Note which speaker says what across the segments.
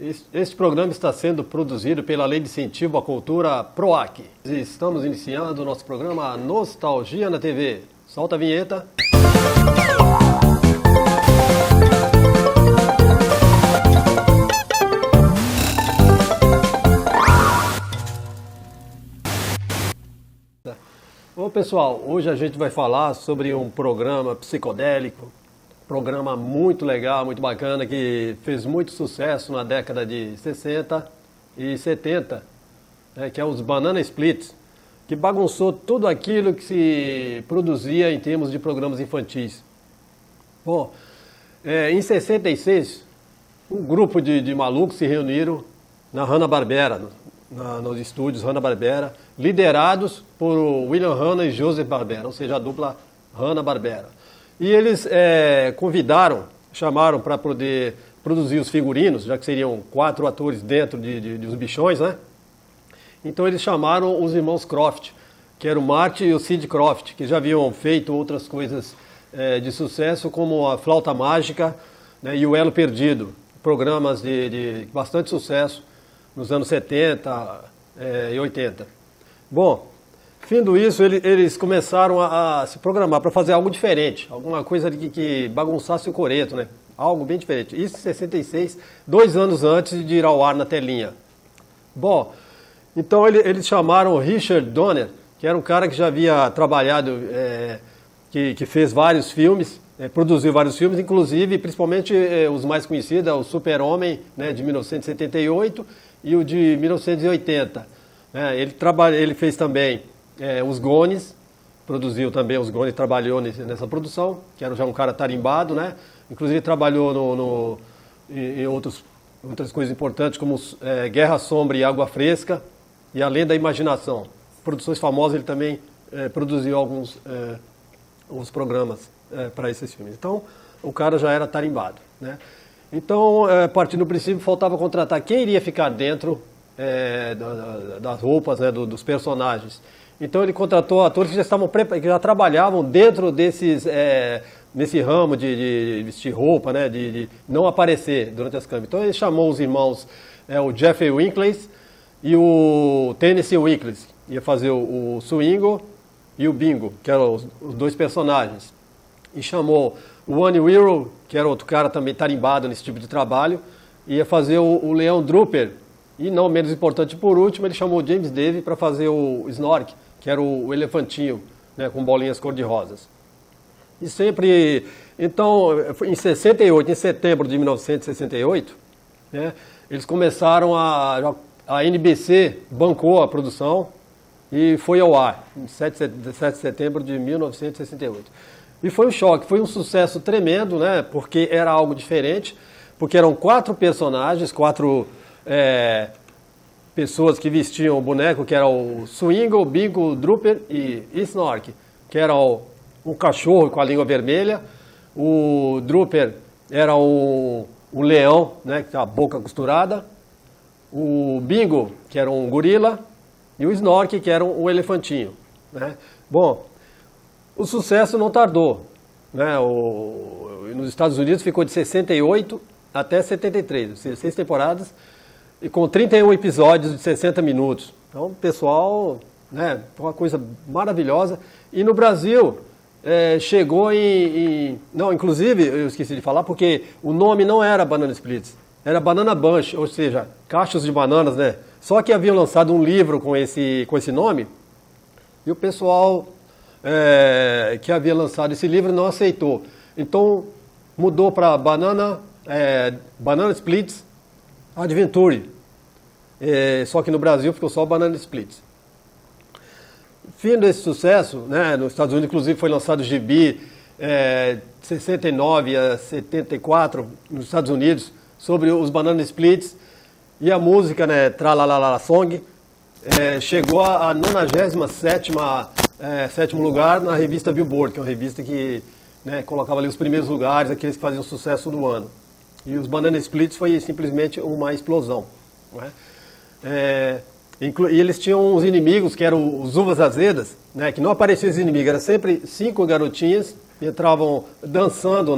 Speaker 1: Este programa está sendo produzido pela Lei de Incentivo à Cultura PROAC. Estamos iniciando o nosso programa Nostalgia na TV. Solta a vinheta. Bom, pessoal, hoje a gente vai falar sobre um programa psicodélico, programa muito legal, muito bacana, que fez muito sucesso na década de 60 e 70, né, que é os Banana Splits, que bagunçou tudo aquilo que se produzia em termos de programas infantis. Bom, em 66, um grupo de malucos se reuniram na Hanna-Barbera, nos estúdios Hanna-Barbera, liderados por William Hanna e Joseph Barbera, ou seja, a dupla Hanna-Barbera. E eles chamaram para poder produzir os figurinos, já que seriam 4 atores dentro dos bichões, né? Então eles chamaram os irmãos Croft, que eram o Marty e o Sid Croft, que já haviam feito outras coisas de sucesso, como a Flauta Mágica, né, e o Elo Perdido, programas de bastante sucesso nos anos 70 e 80. Bom, findo isso, eles começaram a se programar para fazer algo diferente, alguma coisa que bagunçasse o coreto, né? Algo bem diferente. Isso em 66, 2 anos antes de ir ao ar na telinha. Bom, então eles chamaram o Richard Donner, que era um cara que já havia trabalhado, que fez vários filmes, produziu vários filmes, inclusive, principalmente os mais conhecidos, o Super-Homem, né, de 1978 e o de 1980. Ele fez também os Goonies, produziu também os Goonies, trabalhou nessa produção, que era já um cara tarimbado, né? Inclusive trabalhou em outras coisas importantes, como Guerra Sombra e Água Fresca, e Além da Imaginação. Produções famosas, ele também produziu alguns programas para esses filmes. Então, o cara já era tarimbado, né? Então, partindo do princípio, faltava contratar quem iria ficar dentro das roupas, né, dos personagens. Então ele contratou atores que já trabalhavam dentro nesse ramo de vestir roupa, né, de não aparecer durante as câmeras. Então ele chamou os irmãos, o Jeffrey Winkles e o Tennessee Winkles, ia fazer o Swingo e o Bingo, que eram os 2 personagens. E chamou o Annie Wirral, que era outro cara também tarimbado nesse tipo de trabalho, ia fazer o Leão Drooper. E não menos importante, por último, ele chamou o James Davy para fazer o Snork, que era o elefantinho, né, com bolinhas cor-de-rosas. E sempre... Então, em 68, em setembro de 1968, né, eles começaram a NBC bancou a produção e foi ao ar, em 7 de setembro de 1968. E foi um choque, foi um sucesso tremendo, né, porque era algo diferente, porque eram 4 personagens, 4... pessoas que vestiam o boneco, que era o Swingo, o Bingo, o Drooper e Snork, que era um cachorro com a língua vermelha, o Drooper era o leão, né, com a boca costurada, o Bingo, que era um gorila, e o Snork, que era um elefantinho, né? Bom, o sucesso não tardou, né? Nos Estados Unidos ficou de 68 até 73, ou seja, 6 temporadas, e com 31 episódios de 60 minutos. Então, pessoal, né, uma coisa maravilhosa. E no Brasil, chegou Não, inclusive, eu esqueci de falar, porque o nome não era Banana Splits, era Banana Bunch, ou seja, cachos de bananas, né? Só que haviam lançado um livro com esse nome, e o pessoal que havia lançado esse livro não aceitou. Então, mudou para Banana Splits Adventure. Só que no Brasil ficou só Banana Splits. Fim desse sucesso, né, nos Estados Unidos, inclusive, foi lançado o gibi 69 a 74 nos Estados Unidos sobre os Banana Splits, e a música, né, Tralalala Song, chegou a 97º lugar na revista Billboard, que é uma revista que, né, colocava ali os primeiros lugares, aqueles que faziam sucesso do ano. E os Banana Splits foi simplesmente uma explosão, né? E eles tinham uns inimigos, que eram os Uvas Azedas, né, que não apareciam os inimigos, eram sempre 5 garotinhas que entravam dançando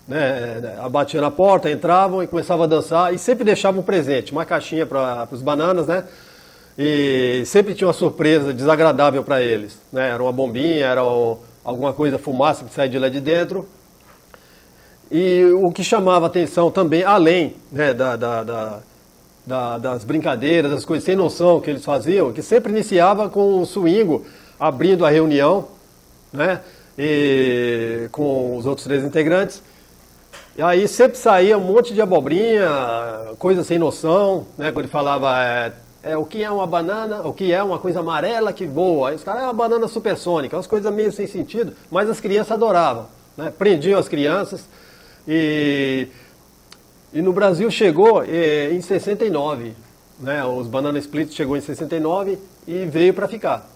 Speaker 1: né, batia na porta, entravam e começavam a dançar e sempre deixavam um presente, uma caixinha para os bananas, né? E sempre tinha uma surpresa desagradável para eles, né? Era uma bombinha, era alguma coisa, fumaça que saía de lá de dentro. E o que chamava atenção também, além, né, das brincadeiras, das coisas sem noção que eles faziam, que sempre iniciava com o swingo abrindo a reunião, né, e com os outros 3 integrantes. E aí sempre saía um monte de abobrinha, coisa sem noção, né, quando ele falava o que é uma banana, o que é uma coisa amarela que voa. Aí os caras, é uma banana supersônica, umas coisas meio sem sentido, mas as crianças adoravam, né, prendiam as crianças. E no Brasil chegou em 69, né? Os Banana Splits chegou em 69 e veio para ficar.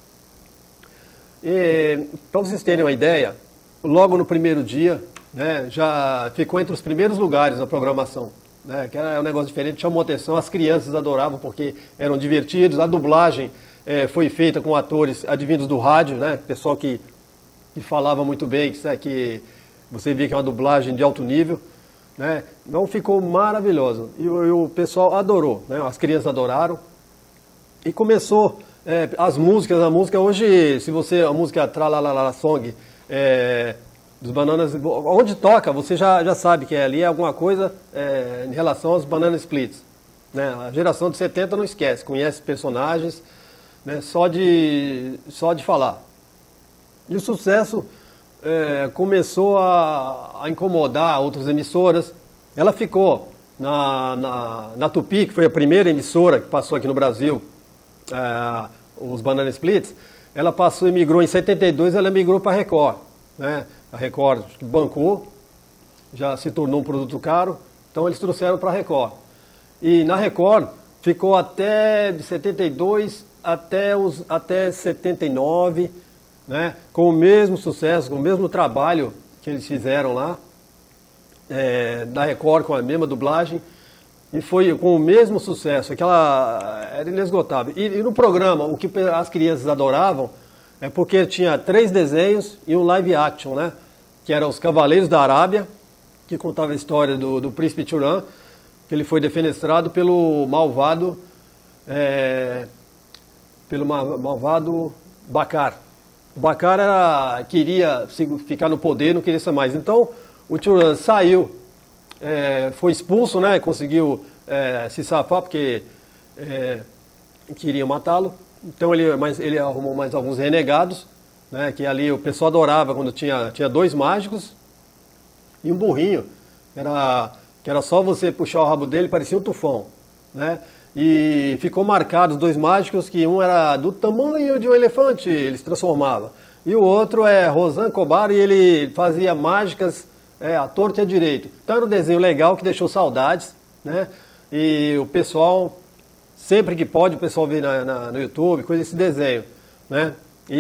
Speaker 1: Para vocês terem uma ideia, logo no primeiro dia, né, já ficou entre os primeiros lugares na programação, né, que era um negócio diferente, chamou atenção, as crianças adoravam porque eram divertidos, a dublagem foi feita com atores advindos do rádio, né, pessoal que falava muito bem, que você via que é uma dublagem de alto nível, né? Então ficou maravilhoso. E o pessoal adorou, né? As crianças adoraram. E começou a música hoje, se você, a música Tralalala Song dos Bananas, onde toca, você já sabe que ali é alguma coisa em relação aos Banana Splits, né? A geração de 70 não esquece, conhece personagens, né? Só de falar. E o sucesso começou a incomodar outras emissoras. Ela ficou na Tupi, que foi a primeira emissora que passou aqui no Brasil, os Banana Splits. Ela migrou em 72, ela migrou para a Record, né? A Record bancou, já se tornou um produto caro, então eles trouxeram para a Record. E na Record ficou até de 72 até 79, né, com o mesmo sucesso, com o mesmo trabalho que eles fizeram lá, da Record, com a mesma dublagem, e foi com o mesmo sucesso, era inesgotável. E no programa, o que as crianças adoravam é porque tinha 3 desenhos e um live action, né, que eram os Cavaleiros da Arábia, que contava a história do príncipe Turan, que ele foi defenestrado pelo malvado Bacar. O Bacar queria ficar no poder, não queria ser mais. Então, o Turan saiu, foi expulso, né? Conseguiu se safar porque queriam matá-lo. Então, ele arrumou mais alguns renegados, né? Que ali o pessoal adorava quando tinha 2 mágicos e um burrinho. Que era só você puxar o rabo dele, parecia um tufão, né? E ficou marcado os 2 mágicos, que um era do tamanho de um elefante, ele se transformava. E o outro é Rosan Kobar, e ele fazia mágicas à torta e à direito. Então era um desenho legal que deixou saudades, né? E o pessoal, sempre que pode, o pessoal vê no YouTube, coisa desse desenho, né?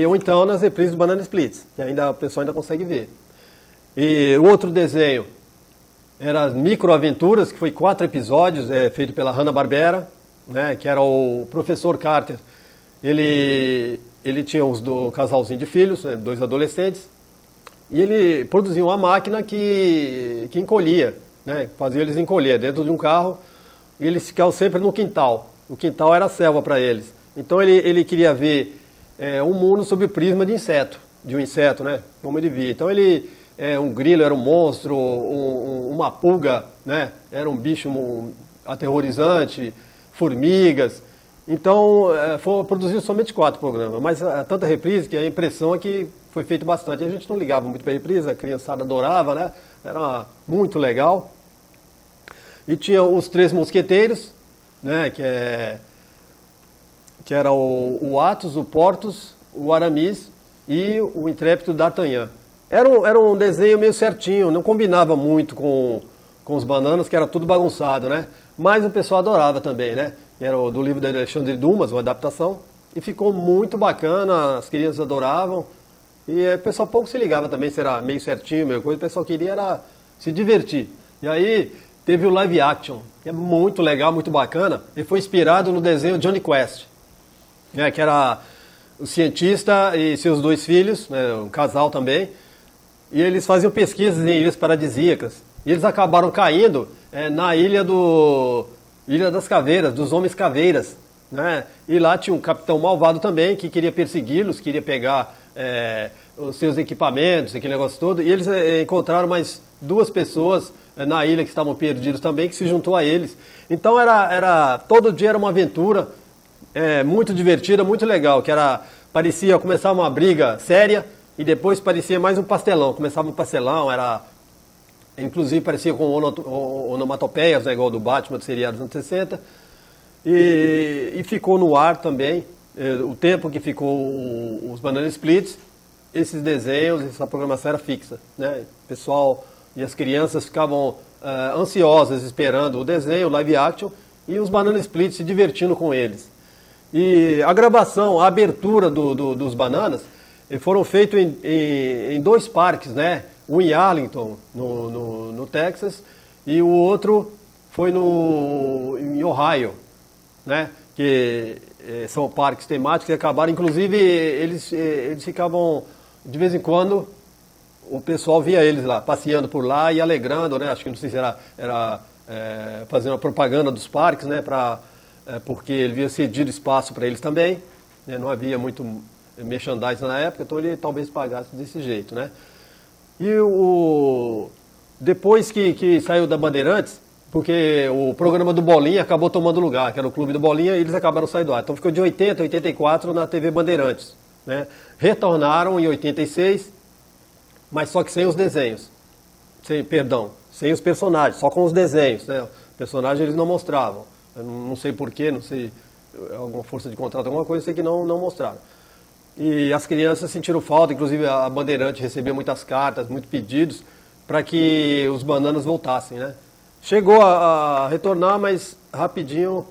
Speaker 1: Ou então nas reprises do Banana Splits, que o pessoal ainda consegue ver. E o outro desenho era as Microaventuras, que foi 4 episódios, feito pela Hanna-Barbera, né, que era o professor Carter. Ele tinha do casalzinho de filhos, 2 adolescentes, e ele produzia uma máquina que encolhia, né, fazia eles encolher dentro de um carro, e eles ficavam sempre no quintal. O quintal era a selva para eles. Então ele queria ver um mundo sob o prisma de um inseto, né, como ele via. Então um grilo era um monstro, uma pulga, né, era um bicho aterrorizante, formigas. Então, produziu somente 4 programas, mas tanta reprise que a impressão é que foi feito bastante. A gente não ligava muito para a reprise, a criançada adorava, né? Era muito legal. E tinha os 3 mosqueteiros, né? Que era o Athos, o Porthos, o Aramis e o intrépido D'Artagnan. Era um desenho meio certinho, não combinava muito com os bananas, que era tudo bagunçado, né? Mas o pessoal adorava também, né? Era do livro da Alexandre Dumas, uma adaptação, e ficou muito bacana, as crianças adoravam, e o pessoal pouco se ligava também se era meio certinho, meio coisa, o pessoal queria era se divertir. E aí teve o live action, que é muito legal, muito bacana, e foi inspirado no desenho Johnny Quest, né? Que era o cientista e seus 2 filhos, né? Um casal também, e eles faziam pesquisas em ilhas paradisíacas. E eles acabaram caindo na Ilha das Caveiras, dos Homens Caveiras, né? E lá tinha um capitão malvado também que queria persegui-los, queria pegar os seus equipamentos, aquele negócio todo. E eles encontraram mais 2 pessoas na ilha que estavam perdidos também, que se juntou a eles. Então todo dia era uma aventura muito divertida, muito legal, começar uma briga séria e depois parecia mais um pastelão. Começava um pastelão, inclusive parecia com onomatopeias, né, igual do Batman, do seriado dos anos 60. E ficou no ar também, o tempo que ficou os Banana Splits, esses desenhos, essa programação era fixa, né? O pessoal e as crianças ficavam ansiosas esperando o desenho, o live action, e os Banana Splits se divertindo com eles. E a gravação, a abertura dos Bananas foram feitos em 2 parques, né? Um em Arlington, no Texas, e o outro foi em Ohio, né? Que são parques temáticos que acabaram, inclusive eles ficavam, de vez em quando, o pessoal via eles lá, passeando por lá e alegrando, né? Acho que não sei se era fazendo a propaganda dos parques, né? Porque ele havia cedido espaço para eles também, né? Não havia muito merchandising na época, então ele talvez pagasse desse jeito, né? E depois que saiu da Bandeirantes, porque o programa do Bolinha acabou tomando lugar, que era o Clube do Bolinha, e eles acabaram saindo do ar. Então ficou de 80 a 84 na TV Bandeirantes, né? Retornaram em 86, mas só que sem os desenhos. Sem os personagens, só com os desenhos, né? Os personagens eles não mostravam. Eu não sei porquê, não sei, alguma força de contrato, alguma coisa, eu sei que não mostraram. E as crianças sentiram falta, inclusive a Bandeirante recebia muitas cartas, muitos pedidos, para que os Bananas voltassem, né? Chegou a retornar, mas rapidinho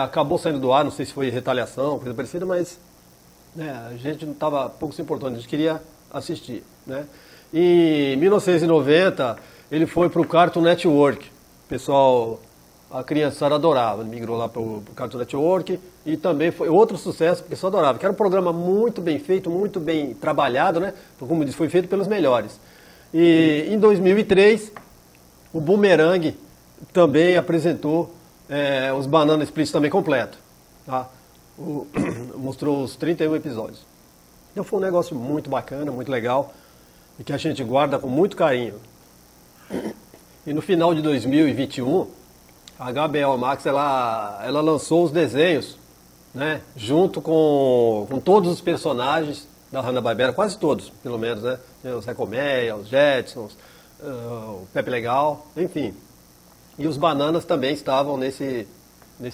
Speaker 1: acabou saindo do ar, não sei se foi retaliação, coisa parecida, mas a gente não estava pouco se importando, a gente queria assistir, né? Em 1990, ele foi para o Cartoon Network. O pessoal, a criançada adorava, migrou lá para o Cartoon Network e também foi outro sucesso, porque só adorava, que era um programa muito bem feito, muito bem trabalhado, né? Como disse, foi feito pelos melhores. E em 2003, o Boomerang também apresentou os Banana Splits também completo, tá? Mostrou os 31 episódios. Então foi um negócio muito bacana, muito legal, e que a gente guarda com muito carinho. E no final de 2021, a HBO Max ela lançou os desenhos, né, junto com todos os personagens da Hanna-Barbera, quase todos, pelo menos, né? Os Zé Colmeia, os Jetsons, o Pepe Legal, enfim. E os Bananas também estavam nesse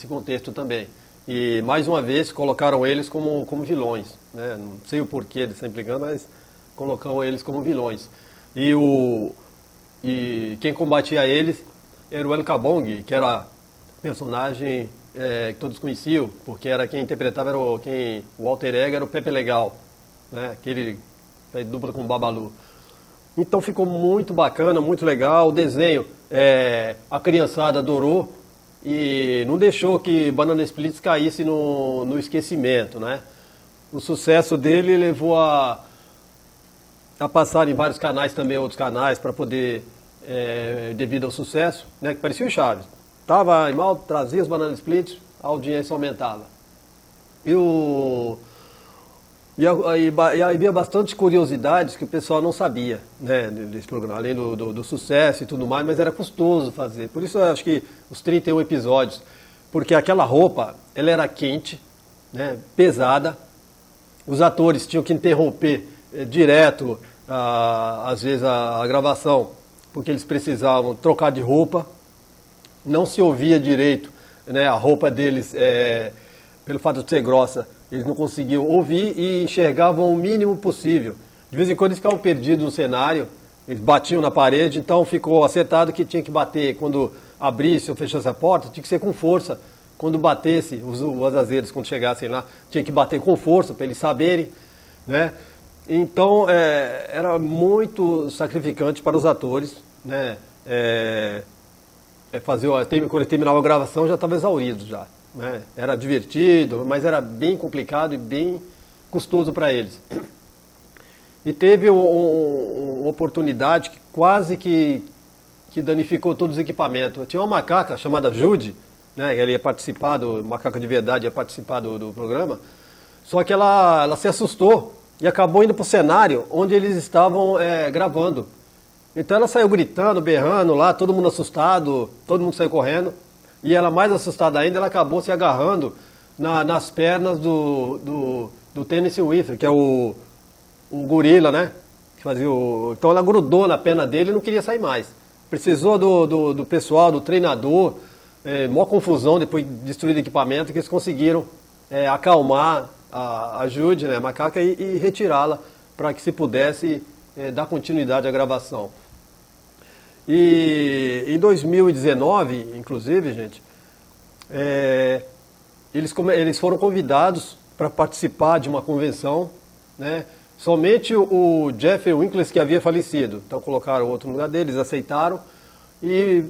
Speaker 1: contexto também. E mais uma vez colocaram eles como vilões, né? Não sei o porquê dessa implicância, mas colocaram eles como vilões. E quem combatia eles era o El Kabong, que era personagem que todos conheciam, porque era quem interpretava, o alter ego era o Pepe Legal, né? Aquele dupla com o Babalu. Então ficou muito bacana, muito legal. O desenho, a criançada adorou e não deixou que Banana Splits caísse no esquecimento, né? O sucesso dele levou a passar em vários canais também, outros canais, para poder, devido ao sucesso, né? Que parecia o Chaves. Tava mal, trazia os Banana Splits, a audiência aumentava. E havia bastante curiosidades que o pessoal não sabia, né, desse programa, além do sucesso e tudo mais, mas era custoso fazer. Por isso eu acho que os 31 episódios, porque aquela roupa, ela era quente, né, pesada, os atores tinham que interromper direto, às vezes, a gravação, porque eles precisavam trocar de roupa, não se ouvia direito, né, a roupa deles, pelo fato de ser grossa, eles não conseguiam ouvir e enxergavam o mínimo possível. De vez em quando eles ficavam perdidos no cenário, eles batiam na parede, então ficou acertado que tinha que bater quando abrisse ou fechasse a porta, tinha que ser com força. Quando batesse, os azazeiros, quando chegassem lá, tinha que bater com força para eles saberem, né? Então, era muito sacrificante para os atores, né? Quando ele terminava a gravação, já estava exaurido já. Né? Era divertido, mas era bem complicado e bem custoso para eles. E teve uma oportunidade que quase que que danificou todos os equipamentos. Tinha uma macaca chamada Judy, né, ela ia participar, macaca de verdade ia participar do programa, só que ela se assustou e acabou indo para o cenário onde eles estavam gravando. Então ela saiu gritando, berrando lá, todo mundo assustado, todo mundo saiu correndo. E ela, mais assustada ainda, ela acabou se agarrando nas pernas do Tennessee Williams, que é o gorila, né? Que fazia então ela grudou na perna dele e não queria sair mais. Precisou do pessoal, do treinador, maior confusão depois de destruir o equipamento, que eles conseguiram acalmar a Judy, né, a macaca, e retirá-la para que se pudesse dar continuidade à gravação. E em 2019, inclusive, gente, eles foram convidados para participar de uma convenção, né? Somente o Jeff Winkles, que havia falecido, então colocaram outro no lugar deles, aceitaram, e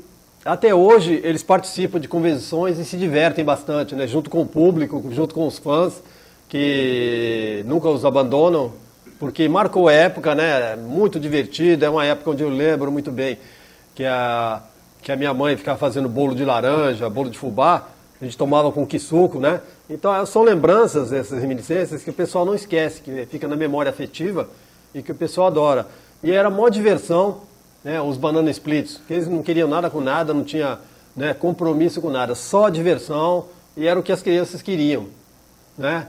Speaker 1: até hoje eles participam de convenções e se divertem bastante, né? Junto com o público, junto com os fãs, que nunca os abandonam, porque marcou época, né? Muito divertido, é uma época onde eu lembro muito bem que a minha mãe ficava fazendo bolo de laranja, bolo de fubá, a gente tomava com quisuco, né? Então são lembranças, essas reminiscências, que o pessoal não esquece, que fica na memória afetiva e que o pessoal adora. E era mó diversão, né? Os banana splits, que eles não queriam nada com nada, não tinha, né, compromisso com nada, só diversão, e era o que as crianças queriam, né?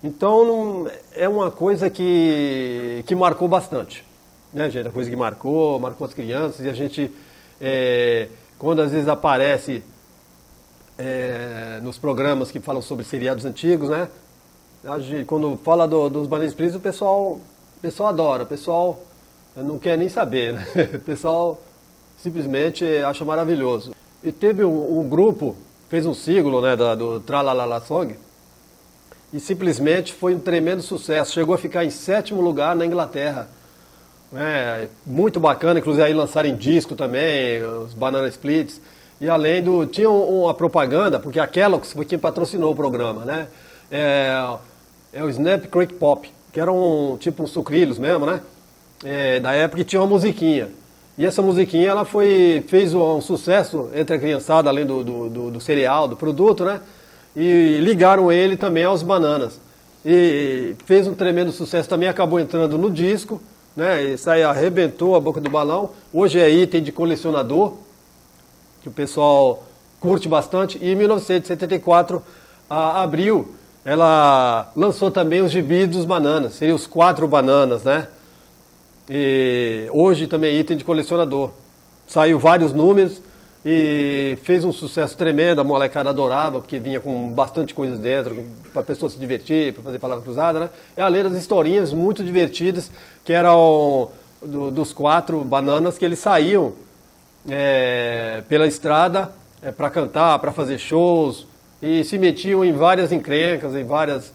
Speaker 1: Então é uma coisa que marcou bastante, né, gente? A coisa que marcou as crianças, e a gente, quando às vezes aparece nos programas que falam sobre seriados antigos, né? Quando fala dos Banana Splits, o pessoal adora, o pessoal não quer nem saber, né? O pessoal simplesmente acha maravilhoso. E teve um grupo, fez um siglo, né, do Tralalala Song, e simplesmente foi um tremendo sucesso. Chegou a ficar em 7º lugar na Inglaterra. Muito bacana, inclusive aí lançaram em disco também, os Banana Splits. E além tinha uma propaganda, porque a Kellogg's foi quem patrocinou o programa, né? É o Snap Crack Pop, que era tipo um sucrilhos mesmo, né? Da época que tinha uma musiquinha. E essa musiquinha ela fez um sucesso entre a criançada, além do cereal, do produto, né? E ligaram ele também aos bananas. E fez um tremendo sucesso também, acabou entrando no disco, né? Isso aí arrebentou a boca do balão. Hoje é item de colecionador, que o pessoal curte bastante. E em 1974, a Abril, ela lançou também os gibis dos bananas, seriam os 4 bananas, né? E hoje também é item de colecionador. Saiu vários números e fez um sucesso tremendo, a molecada adorava, porque vinha com bastante coisas dentro, para a pessoa se divertir, para fazer palavra cruzada, né? E além das historinhas muito divertidas, que eram dos 4 bananas, que eles saíam pela estrada para cantar, para fazer shows, e se metiam em várias encrencas, em várias,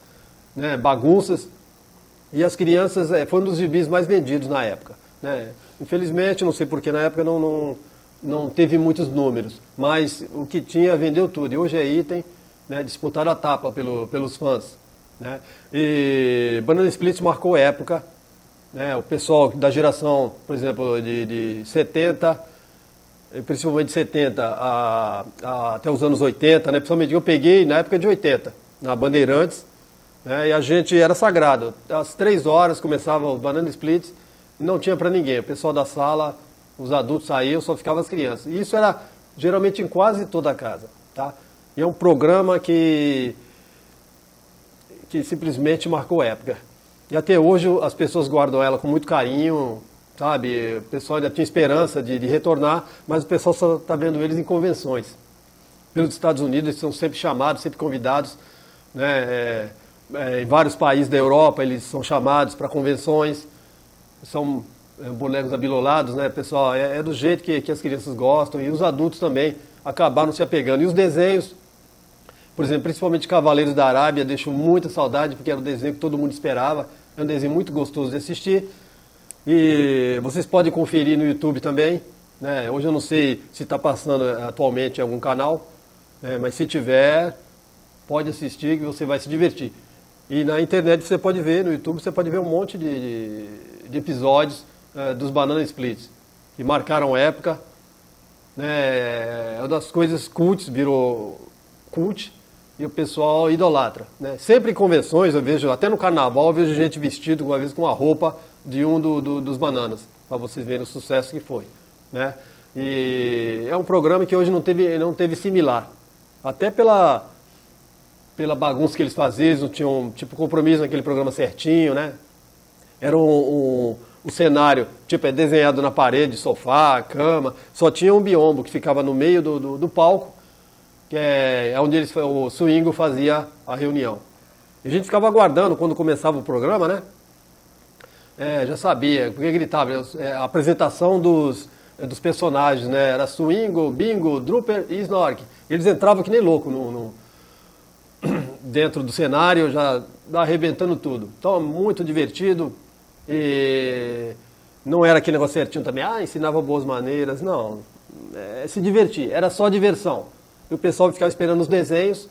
Speaker 1: né, bagunças. E as crianças, foi um dos gibis mais vendidos na época, né? Infelizmente, não sei porque na época não teve muitos números, mas o que tinha vendeu tudo. E hoje é item, né, disputado a tapa pelos fãs, né? E Banana Split marcou época, né? O pessoal da geração, por exemplo, de 70, principalmente de 70 até os anos 80, né? Principalmente eu peguei na época de 80, na Bandeirantes, né? E a gente era sagrado. Às 3 horas começavam os Banana Splits e não tinha para ninguém. O pessoal da sala, os adultos saíam, só ficavam as crianças. E isso era geralmente em quase toda a casa, tá? E é um programa que simplesmente marcou época. E até hoje as pessoas guardam ela com muito carinho, sabe? O pessoal ainda tinha esperança de retornar, mas o pessoal só está vendo eles em convenções. Pelos Estados Unidos, eles são sempre chamados, sempre convidados, né? Em vários países da Europa, eles são chamados para convenções. São bonecos abilolados, né, pessoal? É do jeito que as crianças gostam, e os adultos também acabaram se apegando. E os desenhos, por exemplo, principalmente Cavaleiros da Arábia, deixou muita saudade, porque era um desenho que todo mundo esperava. É um desenho muito gostoso de assistir. E vocês podem conferir no YouTube também, né? Hoje eu não sei se está passando atualmente em algum canal, né, mas se tiver, pode assistir que você vai se divertir. E na internet você pode ver, no YouTube você pode ver um monte de episódios dos Banana Splits, que marcaram época, né? É uma das coisas cults, virou cult, e o pessoal idolatra, né? Sempre em convenções, eu vejo, até no carnaval, eu vejo gente vestido, uma vez, com a roupa de um dos Bananas, para vocês verem o sucesso que foi, né? E é um programa que hoje não teve similar, até pela bagunça que eles faziam, eles não tinham tipo compromisso naquele programa certinho, né? Era o cenário, tipo, é desenhado na parede, sofá, cama, só tinha um biombo que ficava no meio do palco, que é onde o Swingo fazia a reunião. E a gente ficava aguardando quando começava o programa, né? Já sabia, porque gritava, a apresentação dos personagens, né? Era Swingo, Bingo, Drooper e Snork. Eles entravam que nem louco dentro do cenário, já arrebentando tudo. Então, muito divertido. E não era aquele negócio certinho também, ensinava boas maneiras. Não, se divertir, era só diversão. E o pessoal ficava esperando os desenhos,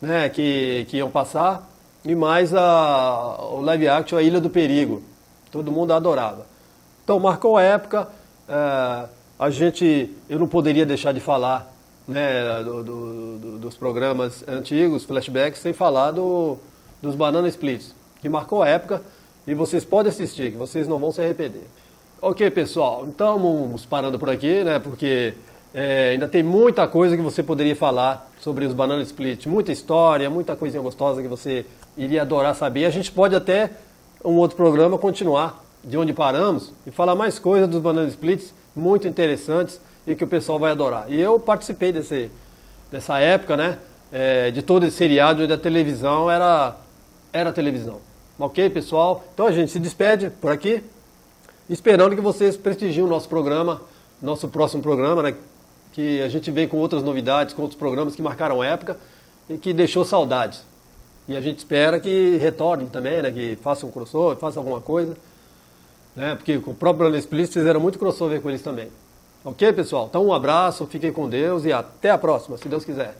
Speaker 1: né, que iam passar, e mais o live action, A Ilha do Perigo. Todo mundo adorava. Então, marcou a época, eu não poderia deixar de falar, né, dos programas antigos, flashbacks, sem falar dos Banana Splits, que marcou a época, e vocês podem assistir, que vocês não vão se arrepender. Ok, pessoal, então vamos parando por aqui, né, porque ainda tem muita coisa que você poderia falar sobre os Banana Split, muita história, muita coisinha gostosa que você iria adorar saber. A gente pode até, um outro programa, continuar de onde paramos e falar mais coisas dos Banana Splits, muito interessantes e que o pessoal vai adorar. E eu participei dessa época, né, de todo esse seriado da televisão, era televisão. Ok, pessoal? Então a gente se despede por aqui, esperando que vocês prestigiem o nosso programa, nosso próximo programa, né? Que a gente vem com outras novidades, com outros programas que marcaram época e que deixou saudades. E a gente espera que retornem também, né? Que façam um crossover, façam alguma coisa, né? Porque com o próprio Banana Split fizeram muito crossover com eles também. Ok, pessoal? Então um abraço, fiquem com Deus e até a próxima, se Deus quiser.